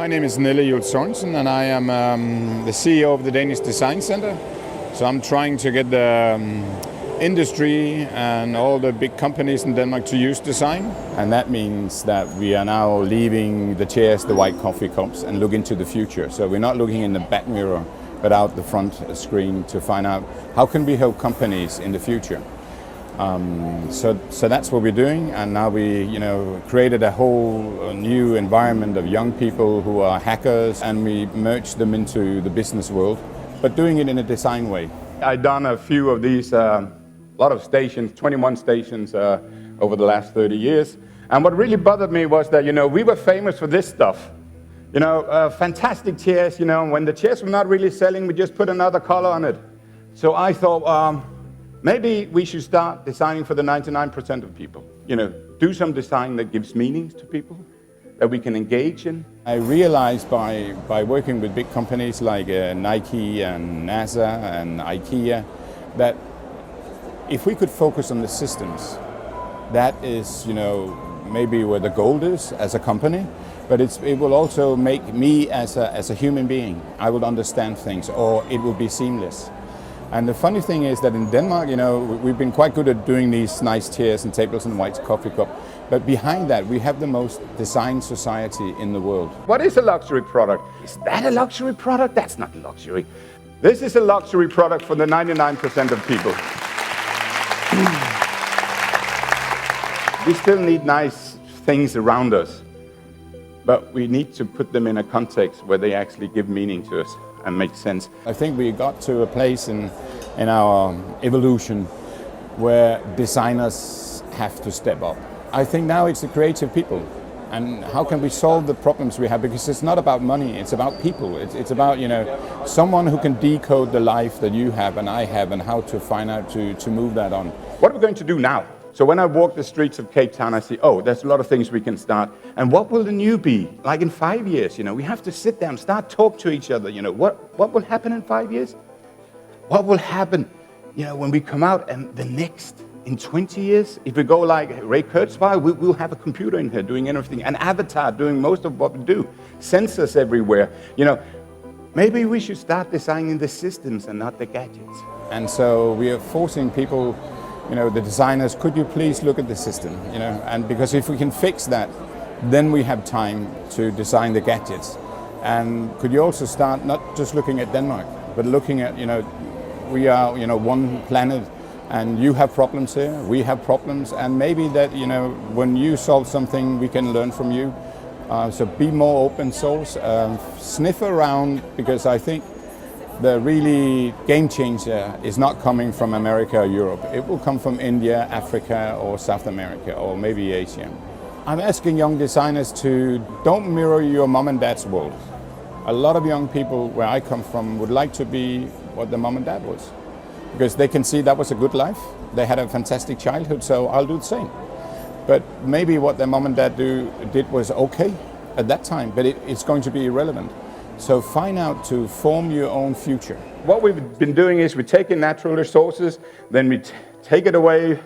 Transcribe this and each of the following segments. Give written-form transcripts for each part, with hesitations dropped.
My name is Nille Juul-Sørensen and I am the CEO of the Danish Design Center. So I'm trying to get the industry and all the big companies in Denmark to use design. And that means that we are now leaving the chairs, the white coffee cups, and look into the future. So we're not looking in the back mirror, but out the front screen to find out how can we help companies in the future. So that's what we're doing, and now we created a whole new environment of young people who are hackers, and we merged them into the business world, but doing it in a design way. I've done a few of these, a lot of stations, 21 stations over the last 30 years, and what really bothered me was that we were famous for this stuff. Fantastic chairs, when the chairs were not really selling, we just put another color on it. So I thought, maybe we should start designing for the 99% of people. Do some design that gives meanings to people, that we can engage in. I realized by working with big companies like Nike and NASA and IKEA, that if we could focus on the systems, that is, maybe where the gold is as a company, but it will also make me as a human being. I will understand things, or it will be seamless. And the funny thing is that in Denmark, we've been quite good at doing these nice chairs and tables and white coffee cup. But behind that, we have the most designed society in the world. What is a luxury product? Is that a luxury product? That's not luxury. This is a luxury product for the 99% of people. We still need nice things around us, but we need to put them in a context where they actually give meaning to us and make sense. I think we got to a place in our evolution where designers have to step up. I think now it's the creative people, and how can we solve the problems we have, because it's not about money, it's about people. It's about someone who can decode the life that you have and I have, and how to find out to move that on. What are we going to do now? So when I walk the streets of Cape Town, I see, oh, there's a lot of things we can start. And what will the new be? Like in 5 years, we have to sit down, start talk to each other. What will happen in 5 years? What will happen, when we come out and the next, in 20 years? If we go like Ray Kurzweil, we'll have a computer in here doing everything, an avatar doing most of what we do, sensors everywhere. Maybe we should start designing the systems and not the gadgets. And so we are forcing people, the designers, could you please look at the system, and because if we can fix that, then we have time to design the gadgets. And could you also start not just looking at Denmark, but looking at, we are, one planet, and you have problems here, we have problems, and maybe that, when you solve something, we can learn from you. So be more open source, sniff around, because I think the really game changer is not coming from America or Europe. It will come from India, Africa, or South America, or maybe Asia. I'm asking young designers to don't mirror your mom and dad's world. A lot of young people where I come from would like to be what the mom and dad was, because they can see that was a good life. They had a fantastic childhood, so I'll do the same. But maybe what their mom and dad did was okay at that time, but it's going to be irrelevant. So find out to form your own future. What we've been doing is we take in natural resources, then we take it away,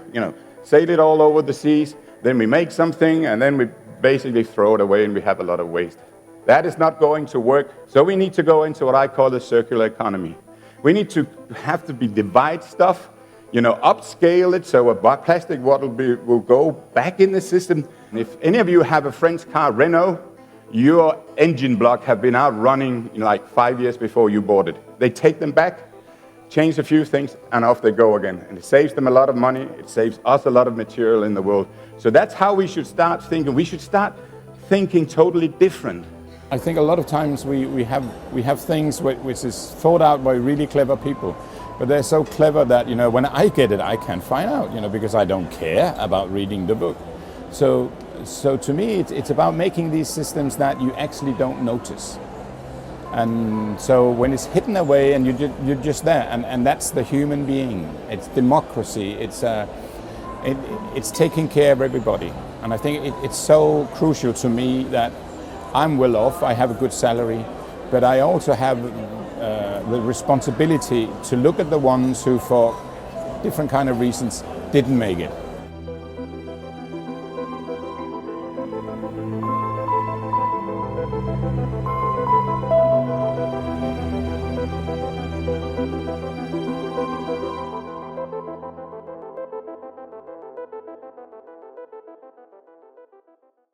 sail it all over the seas, then we make something, and then we basically throw it away, and we have a lot of waste. That is not going to work. So we need to go into what I call the circular economy. We need to divide stuff, upscale it, so a plastic bottle will go back in the system. And if any of you have a French car, Renault, your engine block have been out running like 5 years before you bought it. They take them back, change a few things, and off they go again. And it saves them a lot of money. It saves us a lot of material in the world. So that's how we should start thinking. We should start thinking totally different. I think a lot of times we have things which is thought out by really clever people, but they're so clever that when I get it, I can't find out, because I don't care about reading the book. So to me, it's about making these systems that you actually don't notice. And so when it's hidden away and you're just there, and that's the human being. It's democracy. It's taking care of everybody. And I think it's so crucial to me that I'm well off. I have a good salary, but I also have the responsibility to look at the ones who, for different kind of reasons, didn't make it.